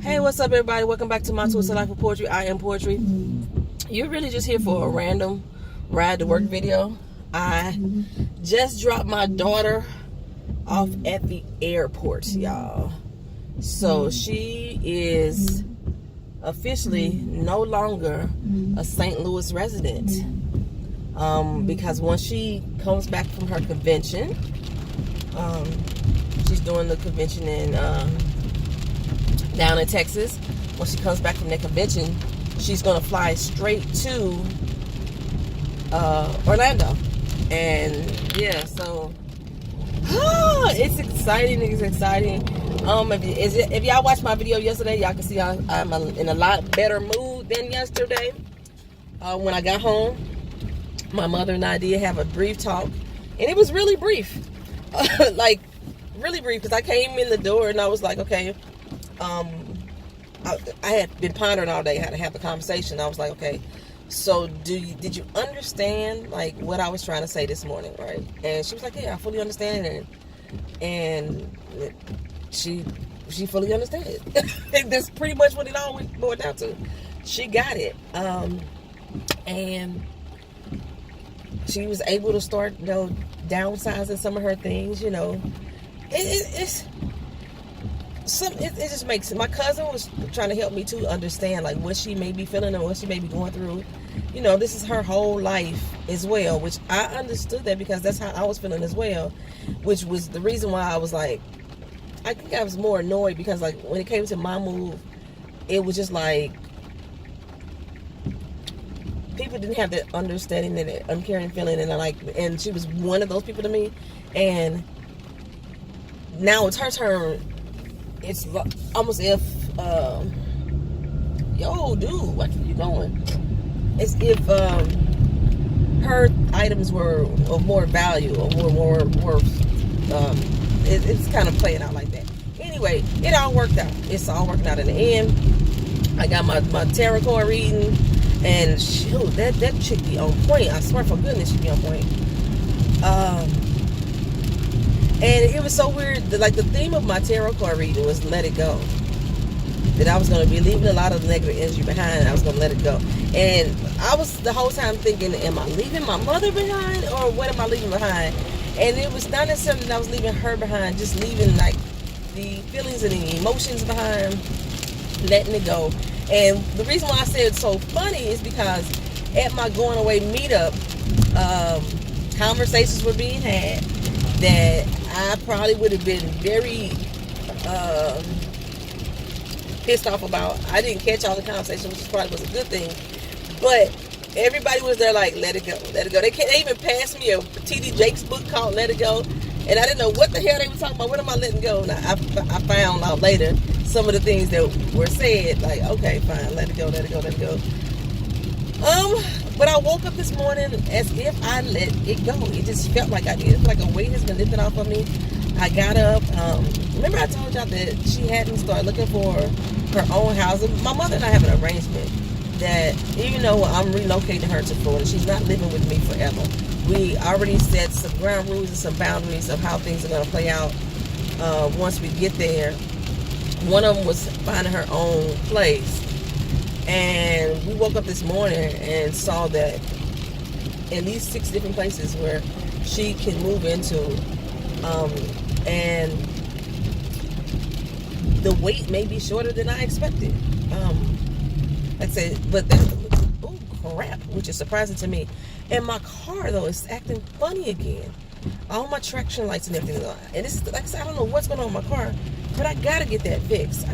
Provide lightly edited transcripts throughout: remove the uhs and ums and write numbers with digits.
Hey, what's up, everybody? Welcome back to my Twisted Life of Poetry. I am Poetry. You're really just here for a random ride to work video. I just dropped my daughter off at the airport, y'all. So she is officially no longer a St. Louis resident. Because once she comes back from her convention, she's doing the convention in down in Texas. When she comes back from that convention, she's gonna fly straight to Orlando. And yeah, so it's exciting. It's exciting. If y'all watched my video yesterday, y'all can see I'm in a lot better mood than yesterday. When I got home, my mother and I did have a brief talk, and it was really brief, like really brief, because I came in the door and I was like, okay. I had been pondering all day how to have a conversation. I was like, okay, so did you understand like what I was trying to say this morning, right? And she was like, yeah, I fully understand it. And she fully understood it. That's pretty much what it all boiled down to. She got it. And she was able to start, downsizing some of her things, it just makes it. My cousin was trying to help me to understand like what she may be feeling and what she may be going through. This is her whole life as well, which I understood that because that's how I was feeling as well, which was the reason why I was like, I think I was more annoyed because like when it came to my move, it was just like people didn't have that understanding and that uncaring feeling, and she was one of those people to me, and now it's her turn. It's almost if, yo, dude, where you going? It's if her items were of more value or more worth. It's kind of playing out like that. Anyway, it all worked out. It's all working out in the end. I got my tarot card reading, and shoot, that chick be on point. I swear for goodness, she be on point. And it was so weird. Like the theme of my tarot card reading was let it go. That I was going to be leaving a lot of negative energy behind. I was going to let it go. And I was the whole time thinking, am I leaving my mother behind or what am I leaving behind? And it was not necessarily that I was leaving her behind, just leaving like the feelings and the emotions behind, letting it go. And the reason why I say it's so funny is because at my going away meetup, conversations were being had that I probably would have been very pissed off about. I didn't catch all the conversation, which probably was a good thing. But everybody was there like, let it go, let it go. They even passed me a T.D. Jakes book called Let It Go. And I didn't know what the hell they were talking about. What am I letting go? And I found out later some of the things that were said. Like, okay, fine, let it go, let it go, let it go. But I woke up this morning as if I let it go. It just felt like I did. It felt like a weight has been lifted off of me. I got up. Remember I told y'all that she hadn't started looking for her own house. My mother and I have an arrangement that even though I'm relocating her to Florida, she's not living with me forever. We already set some ground rules and some boundaries of how things are going to play out once we get there. One of them was finding her own place. And we woke up this morning and saw that at least 6 different places where she can move into. And the wait may be shorter than I expected. Like I said, but oh crap, which is surprising to me. And my car though is acting funny again. All my traction lights and everything. And it's like I said, I don't know what's going on with my car, but I gotta get that fixed.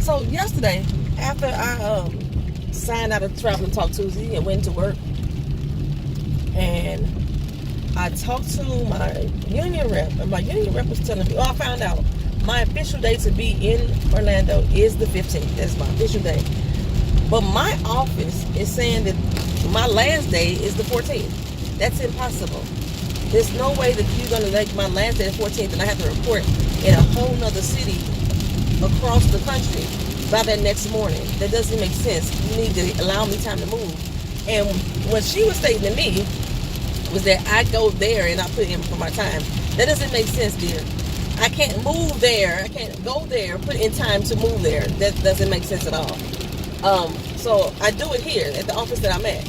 So yesterday, after I signed out of Traveling Talk Tuesday and went to work, and I talked to my union rep, and my union rep was telling me, I found out my official day to be in Orlando is the 15th. That's my official day. But my office is saying that my last day is the 14th. That's impossible. There's no way that you're going to make my last day the 14th and I have to report in a whole nother city across the country by that next morning. That doesn't make sense. You need to allow me time to move. And what she was stating to me was that I go there and I put in for my time. That doesn't make sense, dear. I can't move there. I can't go there, put in time to move there. That doesn't make sense at all. So I do it here at the office that I'm at.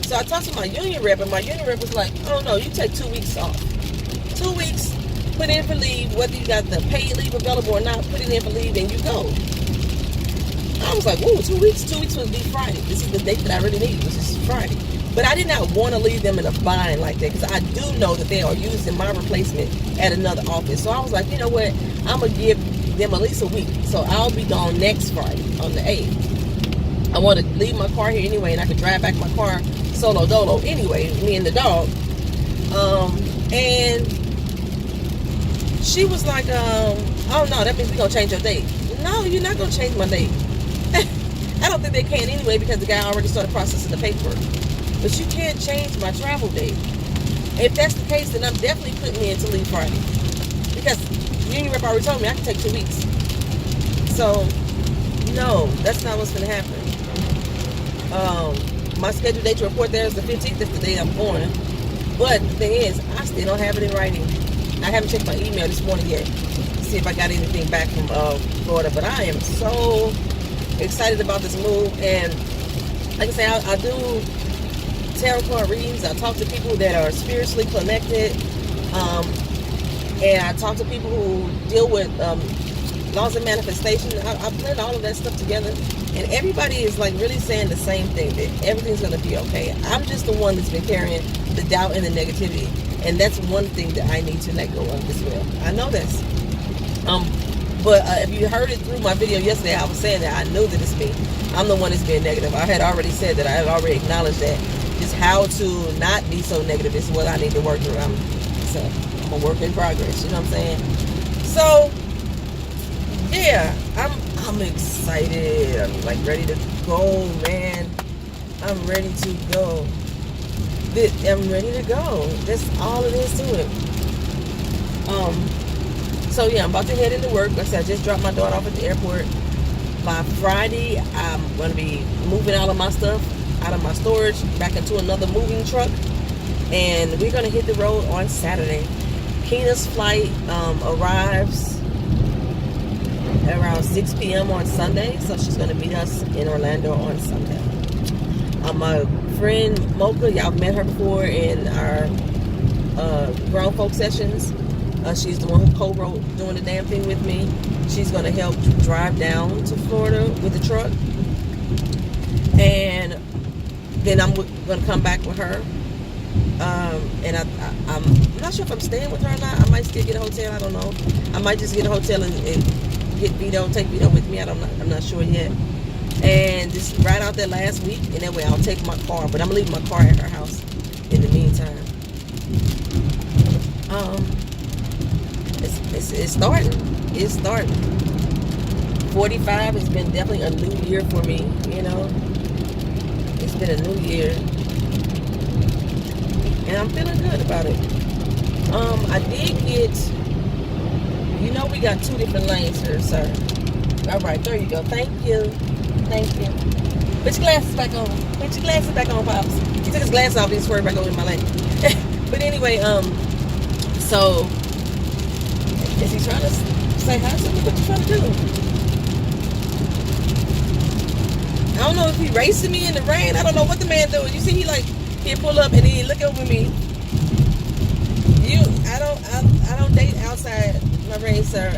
So I talked to my union rep, and my union rep was like, oh no, you take 2 weeks off. 2 weeks, put in for leave, whether you got the paid leave available or not, put it in for leave, and you go. I was like, ooh, 2 weeks? 2 weeks would be Friday. This is the date that I really need, which is Friday. But I did not want to leave them in a bind like that, because I do know that they are using my replacement at another office. So I was like, you know what? I'm going to give them at least a week. So I'll be gone next Friday on the 8th. I want to leave my car here anyway, and I could drive back my car solo dolo anyway, me and the dog. And she was like, oh no, that means we're going to change your date. No, you're not going to change my date. I don't think they can anyway, because the guy already started processing the paperwork. But you can't change my travel date. If that's the case, then I'm definitely putting me into leave Friday. Because the union rep already told me I can take 2 weeks. So, no, that's not what's going to happen. My scheduled date to report there is the 15th. That's the day I'm going. But the thing is, I still don't have it in writing. I haven't checked my email this morning yet to see if I got anything back from Florida. But I am so excited about this move. And like I say, I do tarot card readings. I talk to people that are spiritually connected. And I talk to people who deal with laws of manifestation. I blend all of that stuff together. And everybody is like really saying the same thing, that everything's going to be okay. I'm just the one that's been carrying the doubt and the negativity. And that's one thing that I need to let go of as well. I know this. But if you heard it through my video yesterday, I was saying that I knew that it's me. I'm the one that's being negative. I had already said that. I had already acknowledged that. Just how to not be so negative is what I need to work through. I'm a work in progress. You know what I'm saying? So, yeah, I'm excited. I'm like ready to go, man. I'm ready to go. I'm ready to go. That's all it is to it. So yeah, I'm about to head into work. Like I said, I just dropped my daughter off at the airport. By Friday, I'm going to be moving all of my stuff out of my storage back into another moving truck, and we're going to hit the road on Saturday. Keena's flight arrives around 6 p.m. on Sunday, so she's going to meet us in Orlando on Sunday. My friend Mocha, y'all met her before in our grown folk sessions. She's the one who co-wrote Doing the Damn Thing with me. She's going to help drive down to Florida with the truck. And then I'm going to come back with her. And I'm not sure if I'm staying with her or not. I might still get a hotel. I don't know. I might just get a hotel and get Vito, take Vito with me. I'm not sure yet. And just ride out there last week. And that way I'll take my car. But I'm leaving my car at her house in the meantime. It's starting. It's starting. 45 has been definitely a new year for me, you know. It's been a new year. And I'm feeling good about it. I did get, you know, we got 2 different lanes here, sir. All right, there you go. Thank you. Thank you. Put your glasses back on. Put your glasses back on, Pops. He took his glasses off. He swerved back over in my lane. But anyway, so is he trying to say hi to me? What you trying to do? I don't know if he racing me in the rain. I don't know what the man doing. You see, he pull up and he look over me. I don't date outside my rain, sir.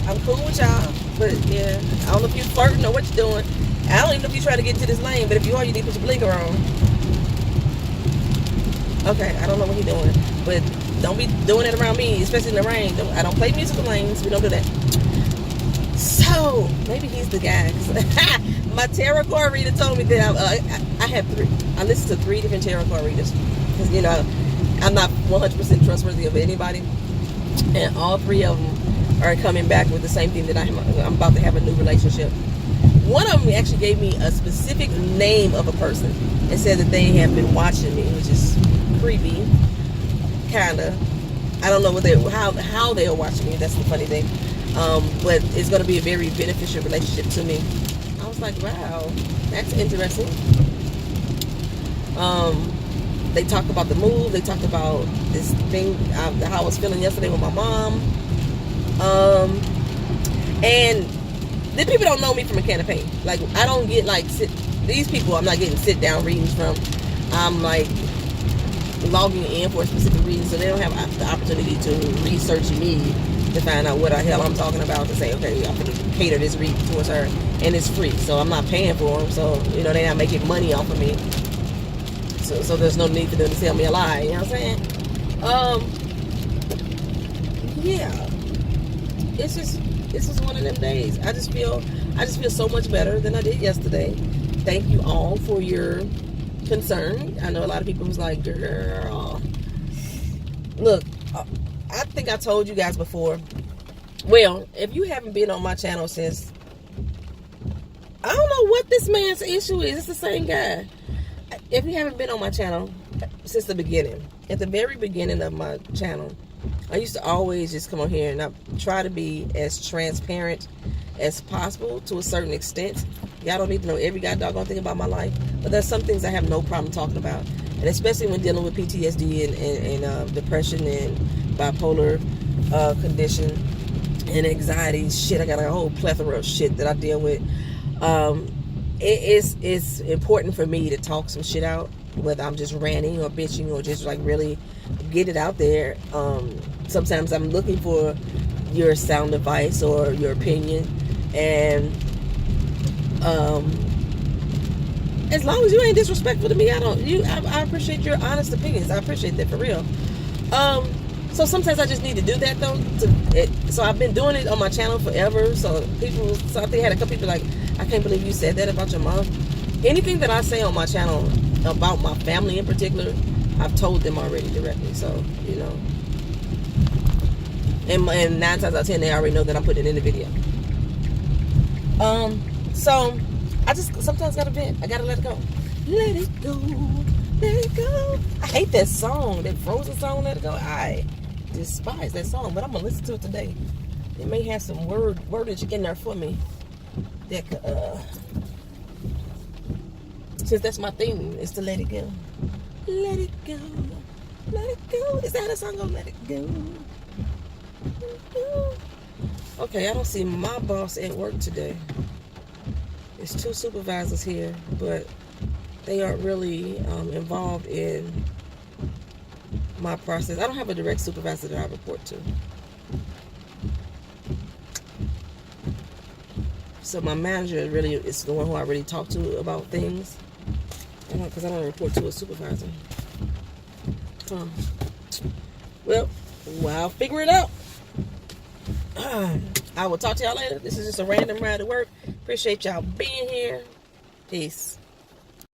I'm cool with y'all, but yeah, I don't know if you flirting or what you doing. I don't even know if you trying to get into this lane, but if you are, you need to put your blinker on. Okay, I don't know what he doing, but don't be doing it around me, especially in the rain. I don't play musical lanes. We don't do that. So maybe he's the guy. My tarot card reader told me that I have 3. I listened to 3 different tarot card readers because, you know, I'm not 100% trustworthy of anybody, and all 3 of them are coming back with the same thing, that I'm about to have a new relationship. One of them actually gave me a specific name of a person and said that they have been watching me, which is creepy, kinda. I don't know how they are watching me. That's the funny thing. But it's going to be a very beneficial relationship to me. I was like, wow, that's interesting. They talked about the move. They talked about this thing, how I was feeling yesterday with my mom. And the people don't know me from a can of paint. Like, I don't get like these people. I'm not getting sit down readings from. I'm like logging in for a specific reason, so they don't have the opportunity to research me to find out what the hell I'm talking about, to say, okay, I'm going to cater this read towards her, and it's free, so I'm not paying for them, so, you know, they're not making money off of me, so there's no need for them to tell me a lie, you know what I'm saying? Yeah, it's just one of them days. I just feel so much better than I did yesterday. Thank you all for your concern. I know a lot of people was like, girl, look, I think I told you guys before. Well, if you haven't been on my channel since, I don't know what this man's issue is. It's the same guy. If you haven't been on my channel since the beginning, at the very beginning of my channel, I used to always just come on here and I try to be as transparent as possible to a certain extent. Y'all don't need to know every goddamn thing about my life, but there's some things I have no problem talking about, and especially when dealing with PTSD and depression and bipolar condition and anxiety shit. I got a whole plethora of shit that I deal with. It's important for me to talk some shit out, whether I'm just ranting or bitching or just like really get it out there. Sometimes I'm looking for your sound advice or your opinion, and as long as you ain't disrespectful to me, I appreciate your honest opinions. I appreciate that, for real. So sometimes I just need to do that though. So I've been doing it on my channel forever. So I think I had a couple people like, I can't believe you said that about your mom. Anything that I say on my channel about my family in particular, I've told them already directly. So, you know, and 9 times out of 10 they already know that I'm putting it in the video. So I just sometimes gotta vent. I gotta let it go. Let it go. Let it go. I hate that song, that Frozen song, Let It Go. I despise that song, but I'm gonna listen to it today. It may have some wordage in there for me that could, since that's my theme, is to let it go. Let it go. Let it go. Is that how the song goes? Let it go. Let it go. Okay, I don't see my boss at work today. There's 2 supervisors here, but they aren't really involved in my process. I don't have a direct supervisor that I report to. So my manager really is the one who I really talk to about things. Because I don't report to a supervisor. Well, I'll figure it out. I will talk to y'all later. This is just a random ride to work. Appreciate y'all being here. Peace.